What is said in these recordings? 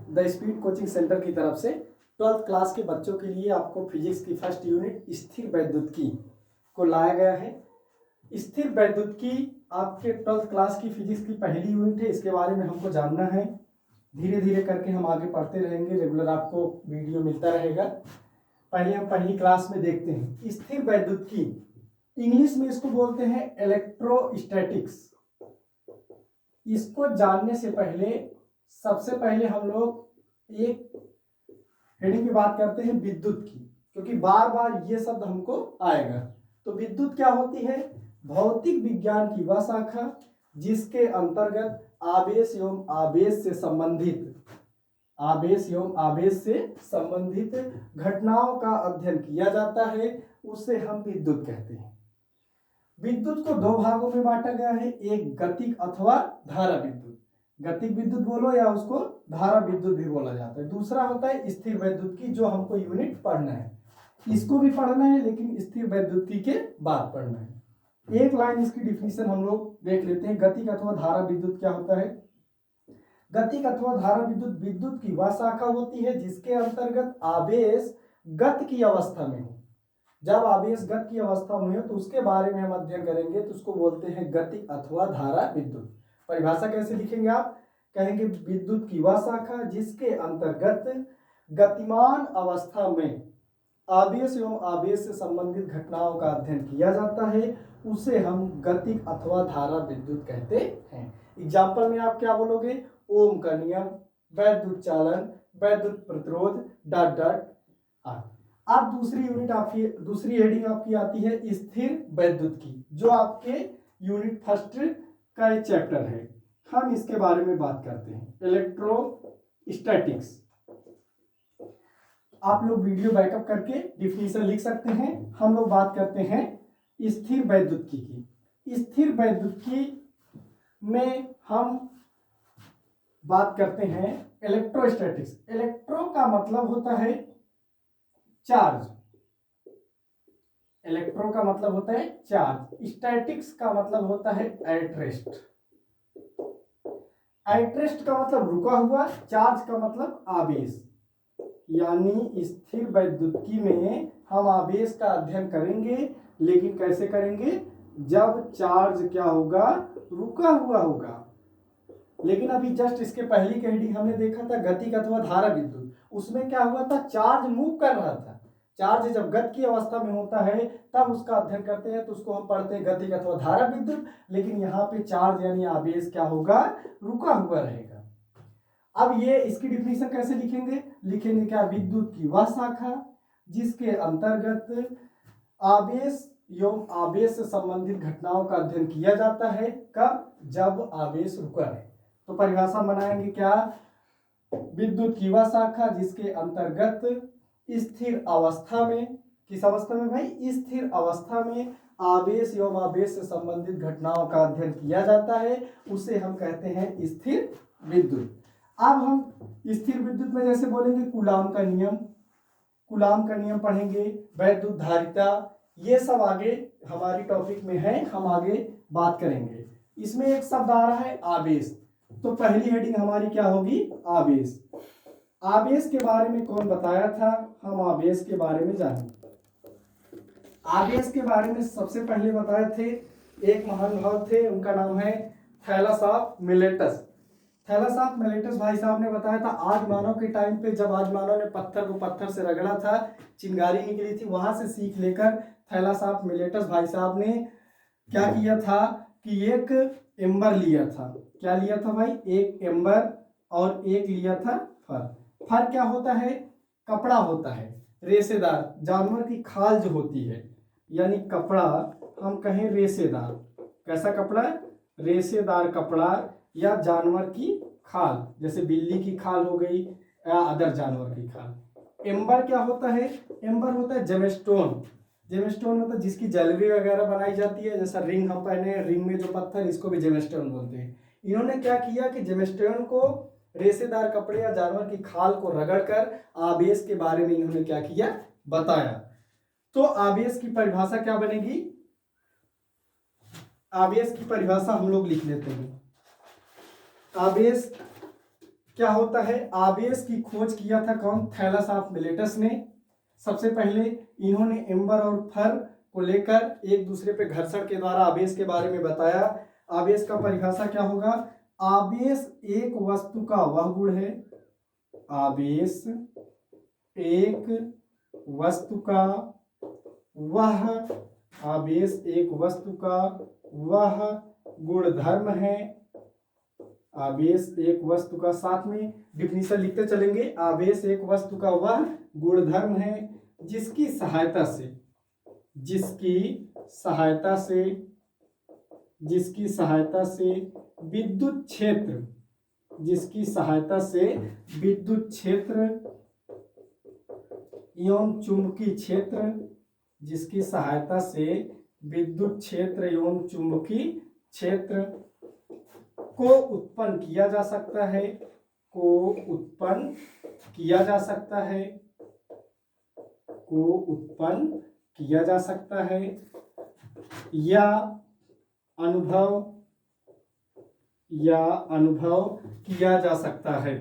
The speed coaching centre की तरफ से 12th क्लास के बच्चों के लिए आपको फिजिक्स की फर्स्ट यूनिट स्थिर वैद्युतिकी को लाया गया है। स्थिर वैद्युतिकी आपके 12th क्लास की फिजिक्स की पहली यूनिट है। इसके बारे में हमको जानना है। धीरे धीरे करके हम आगे पढ़ते रहेंगे, रेगुलर आपको वीडियो मिलता रहेगा। पहले हम पहली क्लास में देखते हैं स्थिर वैद्युतिकी। इंग्लिश में इसको बोलते हैं इलेक्ट्रोस्टैटिक्स। इसको जानने से पहले सबसे पहले हम लोग एक हेडिंग की बात करते हैं विद्युत की, क्योंकि बार बार ये शब्द हमको आएगा। तो विद्युत क्या होती है? भौतिक विज्ञान की वह शाखा जिसके अंतर्गत आवेश एवं आवेश से संबंधित घटनाओं का अध्ययन किया जाता है, उसे हम विद्युत कहते हैं। विद्युत को दो भागों में बांटा गया है, एक गतिक अथवा धारा विद्युत। गतिक विद्युत बोलो या उसको धारा विद्युत भी बोला जाता है। दूसरा होता है स्थिर वैद्युतिकी, जो हमको यूनिट पढ़ना है। इसको भी पढ़ना है लेकिन स्थिर वैद्युतिकी के बाद पढ़ना है। एक लाइन इसकी डिफिनीशन हम लोग देख लेते हैं। गतिक अथवा धारा विद्युत क्या होता है? गतिक अथवा धारा विद्युत विद्युत की वह शाखा होती है जिसके अंतर्गत आवेश गत की अवस्था में हो। जब आवेश गत की अवस्था में हो तो उसके बारे में हम अध्ययन करेंगे, तो उसको बोलते हैं गतिक अथवा धारा विद्युत। परिभाषा कैसे लिखेंगे आप? कहेंगे विद्युत की वह शाखा जिसके अंतर्गत गतिमान अवस्था में आवेश एवं आवेश से संबंधित घटनाओं का अध्ययन किया जाता है, उसे हम गतिक अथवा धारा विद्युत कहते हैं। एग्जाम्पल में आप क्या बोलोगे? ओम का नियम, वैद्युत चालन, वैद्युत प्रतिरोध, डॉट डॉट आदि। अब दूसरी हेडिंग आपकी आती है स्थिर वैद्युतिकी, जो आपके यूनिट फर्स्ट का एक चैप्टर है। हम इसके बारे में बात करते हैं। इलेक्ट्रोस्टैटिक्स। आप लोग वीडियो बैकअप करके डिफिनीशन लिख सकते हैं। हम लोग बात करते हैं स्थिर वैद्युतिकी की। स्थिर वैद्युतिकी में हम बात करते हैं इलेक्ट्रोस्टैटिक्स। इलेक्ट्रो का मतलब होता है चार्ज, इलेक्ट्रो का मतलब होता है चार्ज। स्टैटिक्स का मतलब होता है एट रेस्ट। एट रेस्ट का मतलब रुका हुआ, चार्ज का मतलब आवेश। यानी स्थिर वैद्युतिकी में हम आवेश का अध्ययन करेंगे, लेकिन कैसे करेंगे? जब चार्ज क्या होगा? रुका हुआ होगा। लेकिन अभी जस्ट इसके पहली की हेडिंग हमने देखा था गतिक अथवा धारा विद्युत। उसमें क्या हुआ था? चार्ज मूव कर रहा था। चार्ज जब गत की अवस्था में होता है तब उसका अध्ययन करते हैं, तो उसको हम पढ़ते हैं गतिक अथवा धारा विद्युत। लेकिन यहाँ पे चार्ज यानी आवेश क्या होगा? रुका हुआ रहेगा। अब ये इसकी डिफिनीशन कैसे लिखेंगे? लिखेंगे क्या? विद्युत की वह शाखा जिसके अंतर्गत आवेश एवं आवेश से संबंधित घटनाओं का अध्ययन किया जाता है। कब? जब आवेश रुका है। तो परिभाषा बनाएंगे क्या? विद्युत की वह शाखा जिसके अंतर्गत स्थिर अवस्था में, किस अवस्था में भाई? स्थिर अवस्था में आवेश एवं आवेश से संबंधित घटनाओं का अध्ययन किया जाता है, उसे हम कहते हैं स्थिर विद्युत। अब हम स्थिर विद्युत में जैसे बोलेंगे कूलाम का नियम पढ़ेंगे, वैद्युत धारिता, ये सब आगे हमारी टॉपिक में है, हम आगे बात करेंगे। इसमें एक शब्द आ रहा है आवेश, तो पहली हेडिंग हमारी क्या होगी? आवेश। आवेश के बारे में कौन बताया था? हम आवेश के बारे में जानेंगे। आवेश के बारे में सबसे पहले बताए थे एक महानुभाव थे, उनका नाम है Thales of Miletus. Thales of Miletus भाई साहब ने बताया था आज मानव के टाइम पे, जब आज मानव ने पत्थर को पत्थर से रगड़ा था, चिंगारी निकली थी, वहां से सीख लेकर थैलस ऑफ मिलेटस भाई साहब ने क्या किया था कि एक एम्बर लिया था। क्या लिया था भाई? एक एम्बर और एक लिया था फर। फर क्या होता है? कपड़ा होता है रेशेदार, जानवर की खाल जो होती है, यानी कपड़ा हम कहें रेशेदार। कैसा कपड़ा? रेशेदार कपड़ा या जानवर की खाल, जैसे बिल्ली की खाल हो गई या अदर जानवर की खाल। एम्बर क्या होता है? एम्बर होता है जेमस्टोन। जेमस्टोन मतलब जिसकी ज्वेलरी वगैरह बनाई जाती है, जैसा रिंग हम पहने हैं, रिंग में जो पत्थर, इसको भी जेमस्टोन बोलते हैं। इन्होंने क्या किया कि जेमस्टोन को रेशेदार कपड़े या जानवर की खाल को रगड़कर आवेश के बारे में इन्होंने क्या किया? बताया। तो आवेश की परिभाषा क्या बनेगी? आवेश की परिभाषा हम लोग लिख लेते हैं। आवेश क्या होता है, आवेश की खोज किया था कौन, थैलस ऑफ मिलेटस ने। सबसे पहले इन्होंने एम्बर और फर को लेकर एक दूसरे पे घर्षण के द्वारा आवेश के बारे में बताया। आवेश का परिभाषा क्या होगा, आवेश एक वस्तु का वह गुण है, आवेश एक वस्तु का वह, आवेश एक वस्तु का वह गुणधर्म है, आवेश एक वस्तु का, साथ में डिफिनीशन लिखते चलेंगे, आवेश एक वस्तु का वह गुणधर्म है जिसकी सहायता से, जिसकी सहायता से, जिसकी सहायता से विद्युत क्षेत्र, जिसकी सहायता से विद्युत क्षेत्र एवं चुंबकीय क्षेत्र, जिसकी सहायता से विद्युत क्षेत्र एवं चुंबकीय क्षेत्र को उत्पन्न किया जा सकता है, को उत्पन्न किया जा सकता है, को उत्पन्न किया जा सकता है या अनुभव किया जा सकता है।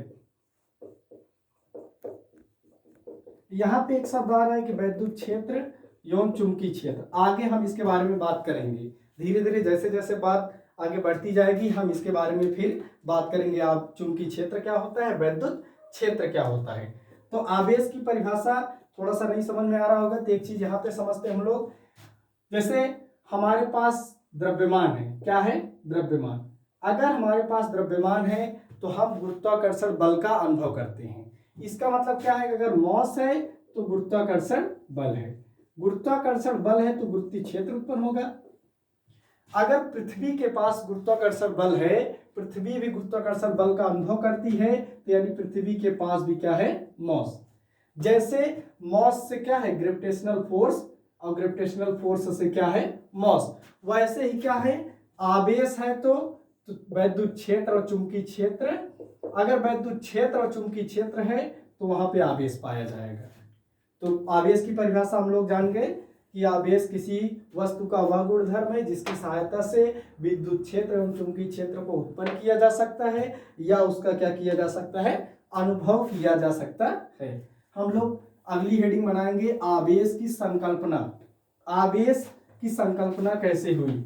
यहाँ पे एक शब्द आ रहा है कि विद्युत क्षेत्र एवं चुंबकीय क्षेत्र, आगे हम इसके बारे में बात करेंगे। धीरे धीरे जैसे जैसे बात आगे बढ़ती जाएगी हम इसके बारे में फिर बात करेंगे। आप चुंबकीय क्षेत्र क्या होता है, विद्युत क्षेत्र क्या होता है। तो आवेश की परिभाषा थोड़ा सा नहीं समझ में आ रहा होगा तो एक चीज यहाँ पे समझते हैं हम लोग। जैसे हमारे पास द्रव्यमान है, क्या है, द्रव्यमान। अगर हमारे पास द्रव्यमान है तो हम गुरुत्वाकर्षण बल का अनुभव करते हैं। इसका मतलब क्या है, अगर मॉस है तो गुरुत्वाकर्षण बल है, गुरुत्वाकर्षण बल है तो गुरुत्वीय क्षेत्र उत्पन्न होगा। अगर पृथ्वी के पास गुरुत्वाकर्षण बल है, पृथ्वी भी गुरुत्वाकर्षण बल का अनुभव करती है, तो यानी पृथ्वी के पास भी क्या है, मॉस। जैसे मॉस से क्या है, ग्रेविटेशनल फोर्स, और ग्रेविटेशनल फोर्स से क्या है, मॉस। वैसे ही क्या है, आवेश है तो वैद्युत क्षेत्र और चुंबकीय क्षेत्र। अगर वैद्युत क्षेत्र और चुंबकीय क्षेत्र है तो वहां पे आवेश पाया जाएगा। तो आवेश की परिभाषा हम लोग जान गए कि आवेश किसी वस्तु का वह गुणधर्म है जिसकी सहायता से विद्युत क्षेत्र एवं चुंबकीय क्षेत्र को उत्पन्न किया जा सकता है या उसका क्या किया जा सकता है, अनुभव किया जा सकता है। हम लोग अगली हेडिंग बनाएंगे, आवेश की संकल्पना। आवेश की संकल्पना कैसे हुई।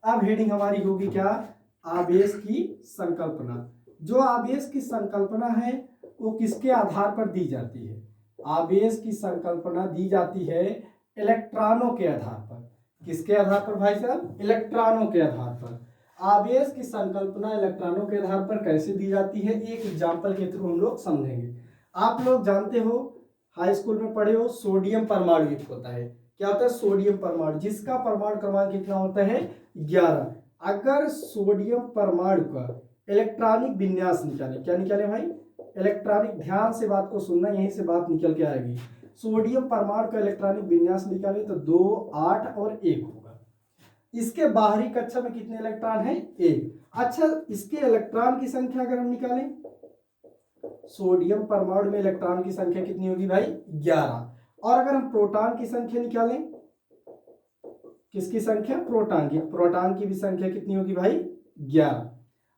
अब हेडिंग हमारी होगी क्या, आवेश की संकल्पना। जो आवेश की संकल्पना है वो किसके आधार पर दी जाती है, आवेश की संकल्पना दी जाती है इलेक्ट्रॉनों के आधार पर। किसके आधार पर भाई साहब, इलेक्ट्रॉनों के आधार पर। आवेश की संकल्पना इलेक्ट्रॉनों के आधार पर कैसे दी जाती है, एक एग्जांपल के थ्रू हम लोग समझेंगे। आप लोग जानते हो, हाई स्कूल में पढ़े हो, सोडियम परमाणु युक्त होता है। क्या होता है, सोडियम परमाणु, जिसका परमाणु क्रमांक कितना होता है, 11। अगर सोडियम परमाणु का इलेक्ट्रॉनिक विन्यास निकाले, क्या निकाले भाई, इलेक्ट्रॉनिक, ध्यान से बात को सुनना, यहीं से बात निकल के आएगी। सोडियम परमाणु का इलेक्ट्रॉनिक विन्यास निकाले तो 2, 8 और 1 होगा। इसके बाहरी कक्षा में कितने इलेक्ट्रॉन है, 1। अच्छा, इसके इलेक्ट्रॉन की संख्या अगर हम निकालें, सोडियम परमाणु में इलेक्ट्रॉन की संख्या कितनी होगी भाई, 11। और अगर हम प्रोटॉन की संख्या निकालें, किसकी संख्या, प्रोटॉन की भी संख्या कितनी होगी भाई, 11।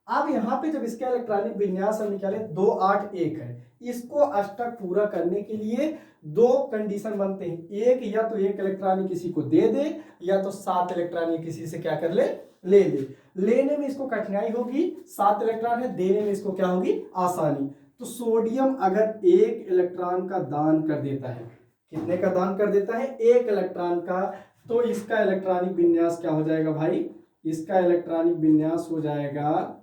अब यहाँ पे जब इसका इलेक्ट्रॉनिक विन्यास हम निकाले 2, 8, 1 है, इसको अष्टक पूरा करने के लिए 2 कंडीशन बनते हैं। एक, या तो 1 इलेक्ट्रॉन किसी को दे दे, या तो 7 इलेक्ट्रॉन किसी से क्या कर ले ले। लेने में इसको कठिनाई होगी, 7 इलेक्ट्रॉन है, देने में इसको क्या होगी, आसानी। तो सोडियम अगर 1 इलेक्ट्रॉन का दान कर देता है, कितने का दान कर देता है, 1 इलेक्ट्रॉन का, तो इसका इलेक्ट्रॉनिक विन्यास क्या हो जाएगा भाई, इसका इलेक्ट्रॉनिक विन्यास हो जाएगा,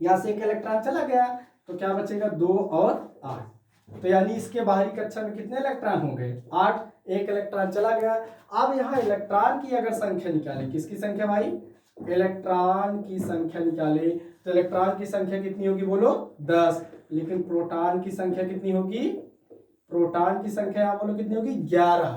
यहां से 1 इलेक्ट्रॉन चला गया तो क्या बचेगा, 2 और 8। तो यानी इसके बाहरी कक्षा में कितने इलेक्ट्रॉन होंगे, 8। 1 इलेक्ट्रॉन चला गया। अब यहाँ इलेक्ट्रॉन की अगर संख्या निकालें, किसकी संख्या भाई, इलेक्ट्रॉन की संख्या निकाले तो इलेक्ट्रॉन की संख्या कितनी होगी, बोलो 10। लेकिन प्रोटॉन की संख्या कितनी होगी, प्रोटॉन की संख्या यहाँ बोलो कितनी होगी, 11।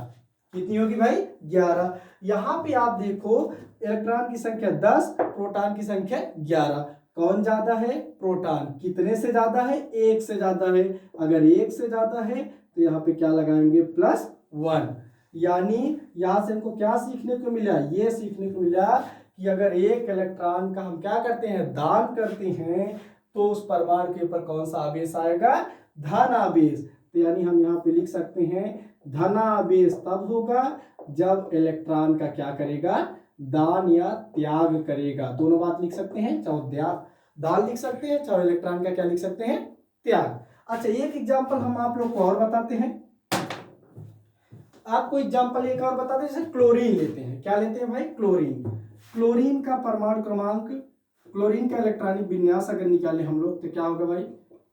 कितनी होगी भाई, 11। यहाँ पे आप देखो, इलेक्ट्रॉन की संख्या 10, प्रोटॉन की संख्या 11। कौन ज्यादा है, प्रोटॉन। कितने से ज्यादा है, 1 से ज्यादा है। अगर 1 से ज्यादा है तो यहाँ पे क्या लगाएंगे, +1। यानी यहां से हमको क्या सीखने को मिला, ये सीखने को मिला कि अगर 1 इलेक्ट्रॉन का हम क्या करते हैं, दान करते हैं, तो उस परमाणु के ऊपर कौन सा आवेश आएगा? धन आवेश। तो यानी हम यहाँ पे लिख सकते हैं धनावेश तब होगा जब इलेक्ट्रॉन का क्या करेगा? दान या त्याग करेगा। दोनों बात लिख सकते हैं, चाहे दान लिख सकते हैं, चाहे इलेक्ट्रॉन का क्या लिख सकते हैं? त्याग। अच्छा, एक एग्जांपल हम आप लोग को और बताते हैं। आपको एग्जांपल एक और बताते हैं, जैसे क्लोरीन लेते हैं। क्या लेते हैं भाई? क्लोरीन। क्लोरीन का परमाणु क्रमांक, क्लोरीन का इलेक्ट्रॉनिक विन्यास अगर निकाले हम लोग तो क्या होगा भाई?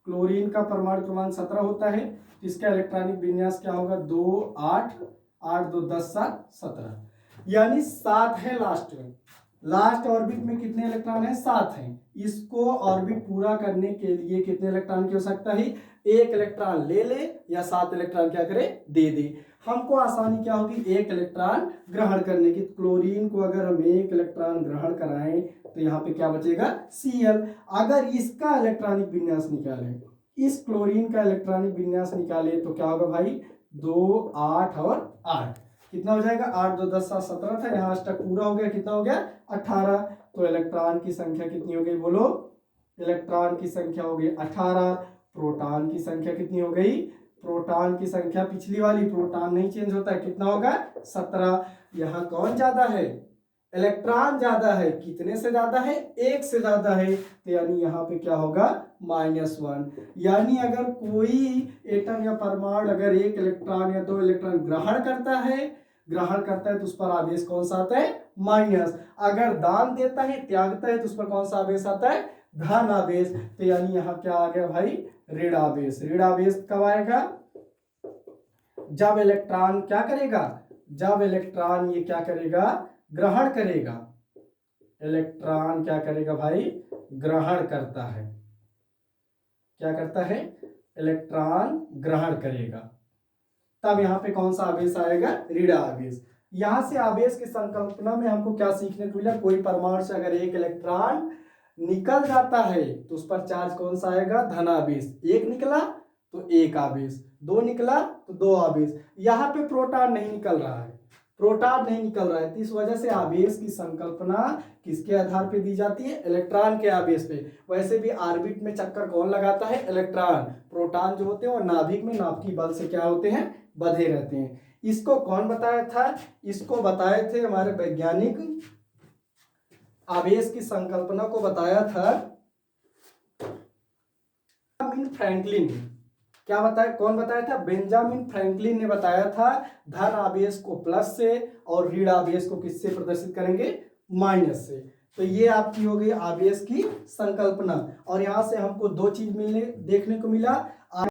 क्लोरीन का परमाणु क्रमांक 17 होता है, इसका इलेक्ट्रॉनिक विन्यास क्या होगा? 2 8 8 2 10 7 17, यानी 7 है लास्ट में। लास्ट ऑर्बिट में कितने इलेक्ट्रॉन है? 7 हैं। इसको ऑर्बिट पूरा करने के लिए कितने इलेक्ट्रॉन की आवश्यकता है? 1 इलेक्ट्रॉन ले ले या 7 इलेक्ट्रॉन क्या करे? दे दे। हमको आसानी क्या होगी? 1 इलेक्ट्रॉन ग्रहण करने की। क्लोरीन को अगर हम 1 इलेक्ट्रॉन ग्रहण कराएं तो यहाँ पे क्या बचेगा? Cl। अगर इसका इलेक्ट्रॉनिक विन्यास निकालें, इस क्लोरीन का इलेक्ट्रॉनिक विन्यास निकाले तो क्या होगा भाई? 2 8 और 8 कितना हो जाएगा? 8 2 10 7 17 था, यहाँ अष्टक पूरा हो गया, कितना हो गया? 18। तो इलेक्ट्रॉन की संख्या कितनी हो गई? बोलो। इलेक्ट्रॉन की संख्या हो गई 18। प्रोटॉन की संख्या कितनी हो गई? प्रोटॉन की संख्या पिछली वाली, प्रोटॉन नहीं चेंज होता है, कितना होगा? 17। यहाँ कौन ज्यादा है? इलेक्ट्रॉन ज्यादा है। कितने से ज्यादा है? 1 से ज्यादा है। तो यानी यहाँ पे क्या होगा? -1। यानी अगर कोई एटम या परमाणु अगर 1 इलेक्ट्रॉन या 2 इलेक्ट्रॉन ग्रहण करता है तो उस पर आवेश कौन सा आता है? माइनस। अगर दान देता है, त्यागता है, तो उस पर कौन सा आवेश आता है? धन आवेश। तो यानी यहाँ क्या आ गया भाई? ऋण आवेश। ऋण आवेश कब आएगा? जब इलेक्ट्रॉन क्या करेगा? जब इलेक्ट्रॉन ये क्या करेगा? ग्रहण करेगा। इलेक्ट्रॉन क्या करेगा भाई? ग्रहण करता है। क्या करता है? इलेक्ट्रॉन ग्रहण करेगा। तब यहाँ पे कौन सा आवेश आएगा? ऋण आवेश। यहां से आवेश की संकल्पना में हमको क्या सीखने को मिला? कोई परमाणु से अगर 1 इलेक्ट्रॉन निकल जाता है तो उस पर चार्ज कौन सा आएगा? धनावेश। 1 निकला तो 1 आवेश, 2 निकला तो 2 आवेश। यहाँ पे प्रोटॉन नहीं निकल रहा है, प्रोटॉन नहीं निकल रहा है, तो इस वजह से आवेश की संकल्पना किसके आधार पे दी जाती है? इलेक्ट्रॉन के आवेश पे। वैसे भी ऑर्बिट में चक्कर कौन लगाता है? इलेक्ट्रॉन। प्रोटॉन जो होते हैं वो नाभिक में नाभिकीय बल से क्या होते हैं? बंधे रहते हैं। इसको कौन बताया था? इसको बताए थे हमारे वैज्ञानिक, आवेश की संकल्पना को बताया था बेंजामिन फ्रैंकलिन। क्या बताया? कौन बताया था? बेंजामिन फ्रैंकलिन ने बताया था धन आवेश को प्लस से और ऋण आवेश को किससे प्रदर्शित करेंगे? माइनस से। तो ये आपकी हो गई आवेश की संकल्पना। और यहां से हमको 2 चीज देखने को मिला।